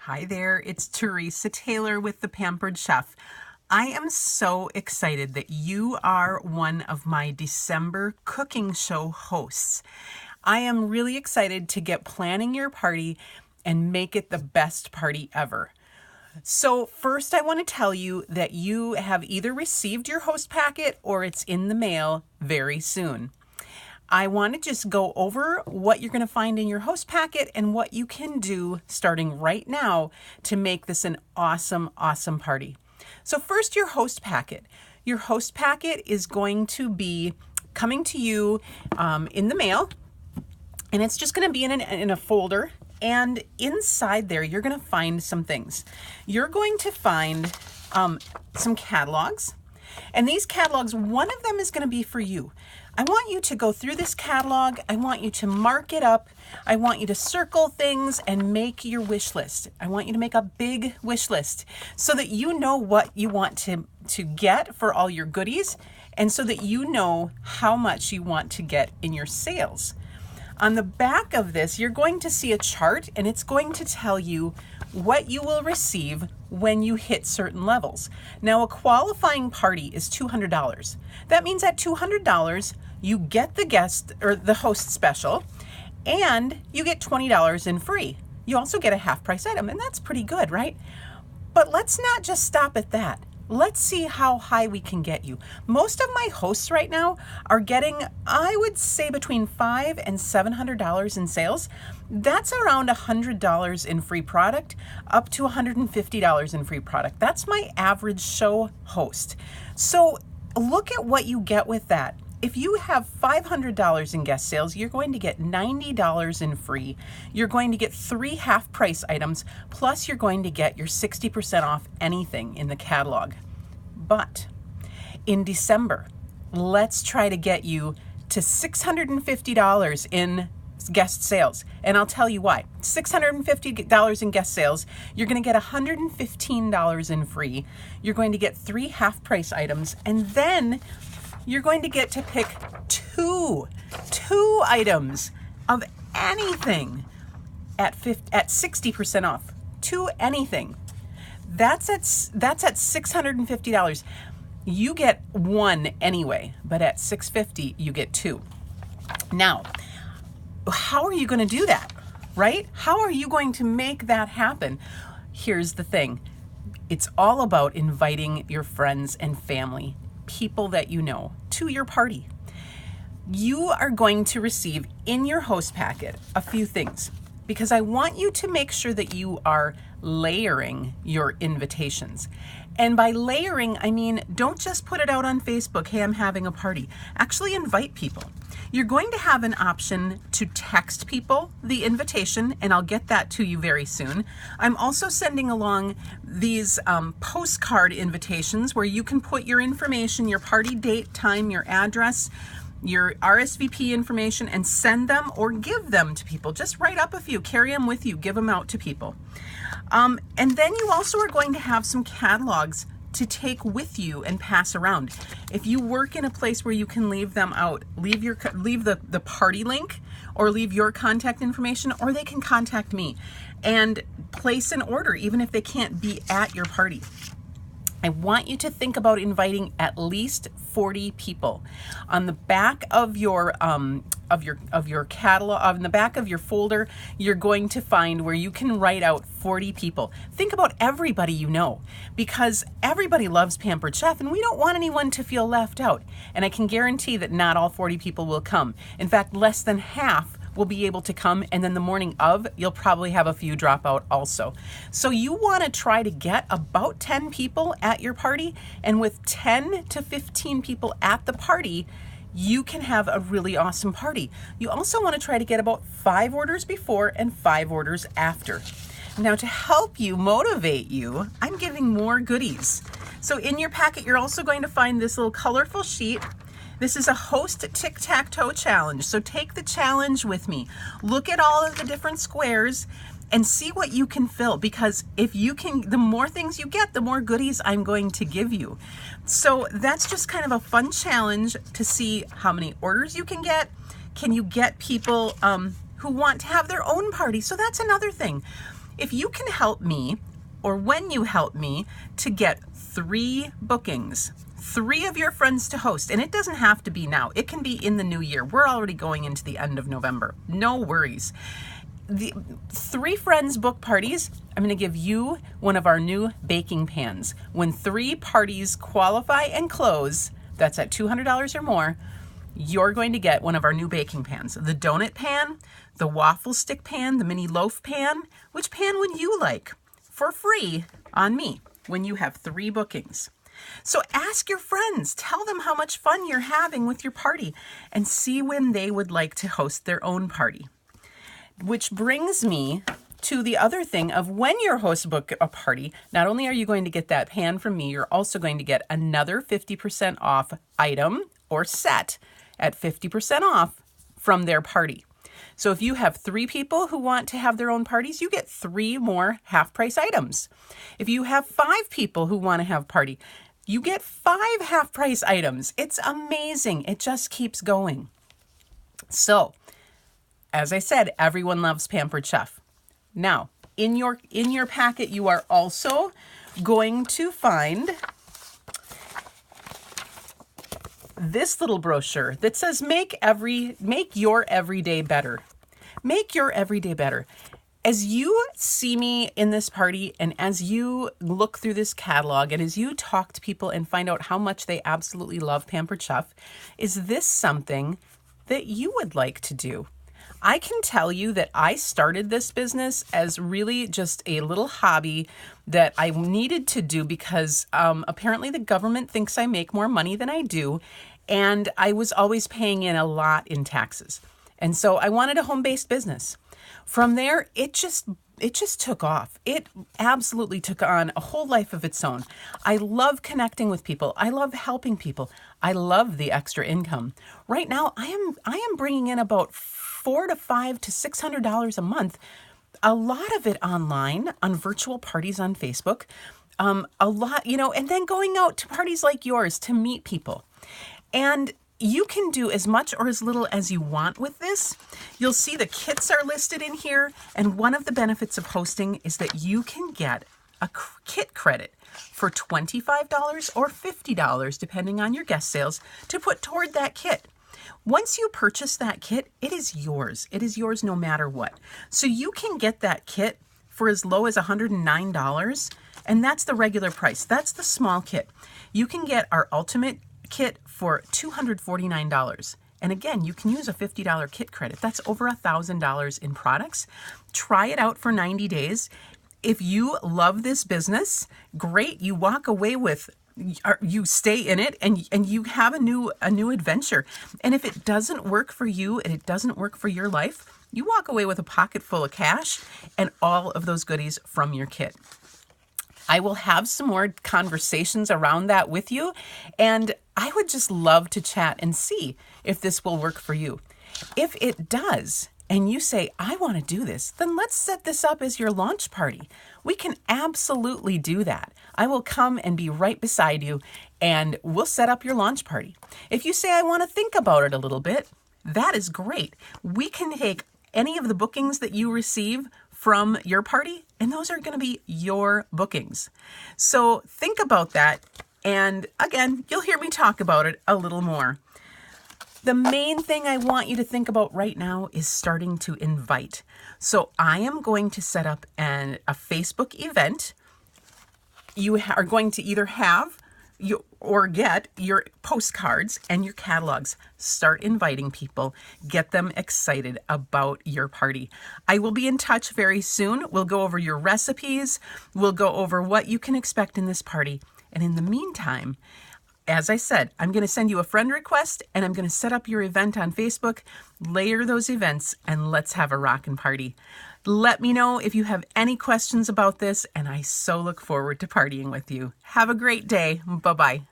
Hi there, it's Teresa Taylor with The Pampered Chef. I am so excited that you are one of my December cooking show hosts. I am really excited to get planning your party and make it the best party ever. So first I want to tell you that you have either received your host packet or it's in the mail very soon. I want to just go over what you're going to find in your host packet and what you can do starting right now to make this an awesome, awesome party. So first, your host packet. Your host packet is going to be coming to you in the mail, and it's just going to be in a folder. And inside there, you're going to find some things. You're going to find some catalogs. And these catalogs, one of them is going to be for you. I want you to go through this catalog. I want you to mark it up. I want you to circle things and make your wish list. I want you to make a big wish list so that you know what you want to get for all your goodies and so that you know how much you want to get in your sales. On the back of this, you're going to see a chart and it's going to tell you what you will receive when you hit certain levels. Now, a qualifying party is $200. That means at $200, you get the guest or the host special and you get $20 in free. You also get a half price item, and that's pretty good, right? But let's not just stop at that. Let's see how high we can get you. Most of my hosts right now are getting, I would say, between $500 and $700 in sales. That's around $100 in free product, up to $150 in free product. That's my average show host. So look at what you get with that. If you have $500 in guest sales, you're going to get $90 in free. You're going to get 3 half price items, plus you're going to get your 60% off anything in the catalog. But in December, let's try to get you to $650 in guest sales. And I'll tell you why. $650 in guest sales, you're going to get $115 in free. You're going to get 3 half price items, and then you're going to get to pick two items of anything at 60% off. Anything. That's at $650. You get 1 anyway, but at $650 you get 2. Now, how are you going to do that, right? How are you going to make that happen? Here's the thing. It's all about inviting your friends and family, people that you know, to your party. You are going to receive in your host packet a few things because I want you to make sure that you are layering your invitations. And by layering, I mean, don't just put it out on Facebook, hey, I'm having a party. Actually invite people. You're going to have an option to text people the invitation, and I'll get that to you very soon. I'm also sending along these postcard invitations where you can put your information, your party date, time, your address, your RSVP information, and send them or give them to people. Just write up a few, carry them with you, give them out to people. And then you also are going to have some catalogs to take with you and pass around. If you work in a place where you can leave them out, leave the party link or leave your contact information, or they can contact me and place an order even if they can't be at your party. I want you to think about inviting at least 40 people. On the back of your catalog, on the back of your folder, you're going to find where you can write out 40 people. Think about everybody you know, because everybody loves Pampered Chef and we don't want anyone to feel left out. And I can guarantee that not all 40 people will come. In fact, less than half will be able to come, and then the morning of, you'll probably have a few drop out also. So you want to try to get about 10 people at your party, and with 10 to 15 people at the party, you can have a really awesome party. You also want to try to get about 5 orders before and 5 orders after. Now, to help you, motivate you, I'm giving more goodies. So in your packet, you're also going to find this little colorful sheet. This is a host tic-tac-toe challenge. So take the challenge with me. Look at all of the different squares and see what you can fill, because if you can, the more things you get, the more goodies I'm going to give you. So that's just kind of a fun challenge to see how many orders you can get. Can you get people who want to have their own party? So that's another thing. If you can help me, or when you help me, to get 3 bookings, 3 of your friends to host, and it doesn't have to be now. It can be in the new year. We're already going into the end of November. No worries. The 3 friends book parties, I'm going to give you one of our new baking pans. When 3 parties qualify and close, that's at $200 or more, you're going to get one of our new baking pans. The donut pan, the waffle stick pan, the mini loaf pan. Which pan would you like? For free on me when you have 3 bookings. So ask your friends, tell them how much fun you're having with your party, and see when they would like to host their own party. Which brings me to the other thing of when your host book a party, not only are you going to get that pan from me, you're also going to get another 50% off item or set at 50% off from their party. So if you have 3 people who want to have their own parties, you get 3 more half-price items. If you have 5 people who want to have a party, you get 5 half-price items. It's amazing. It just keeps going. So, as I said, everyone loves Pampered Chef. Now, in your packet, you are also going to find this little brochure that says make your everyday better. Make your everyday better. As you see me in this party, and as you look through this catalog, and as you talk to people and find out how much they absolutely love Pampered Chef, is this something that you would like to do? I can tell you that I started this business as really just a little hobby that I needed to do because apparently the government thinks I make more money than I do, and I was always paying in a lot in taxes. And so I wanted a home-based business. From there, it just took off. It absolutely took on a whole life of its own. I love connecting with people. I love helping people. I love the extra income. Right now, I am bringing in about $400 to $600 a month. A lot of it online on virtual parties on Facebook. A lot, and then going out to parties like yours to meet people. And you can do as much or as little as you want with this. You'll see the kits are listed in here. And one of the benefits of hosting is that you can get a kit credit for $25 or $50, depending on your guest sales, to put toward that kit. Once you purchase that kit, it is yours. It is yours no matter what. So you can get that kit for as low as $109, and that's the regular price. That's the small kit. You can get our ultimate kit for $249. And again, you can use a $50 kit credit. That's over $1,000 in products. Try it out for 90 days. If you love this business, great. You walk away with, you stay in it and you have a new adventure. And if it doesn't work for you and it doesn't work for your life, you walk away with a pocket full of cash and all of those goodies from your kit. I will have some more conversations around that with you, and I would just love to chat and see if this will work for you. If it does, and you say, I want to do this, then let's set this up as your launch party. We can absolutely do that. I will come and be right beside you, and we'll set up your launch party. If you say, I want to think about it a little bit, that is great. We can take any of the bookings that you receive from your party, and those are going to be your bookings. So think about that. And again, you'll hear me talk about it a little more. The main thing I want you to think about right now is starting to invite. So I am going to set up a Facebook event. You are going to either have or get your postcards and your catalogs. Start inviting people. Get them excited about your party. I will be in touch very soon. We'll go over your recipes. We'll go over what you can expect in this party. And in the meantime, as I said, I'm going to send you a friend request and I'm going to set up your event on Facebook, layer those events, and let's have a rockin' party. Let me know if you have any questions about this, and I so look forward to partying with you. Have a great day. Bye-bye.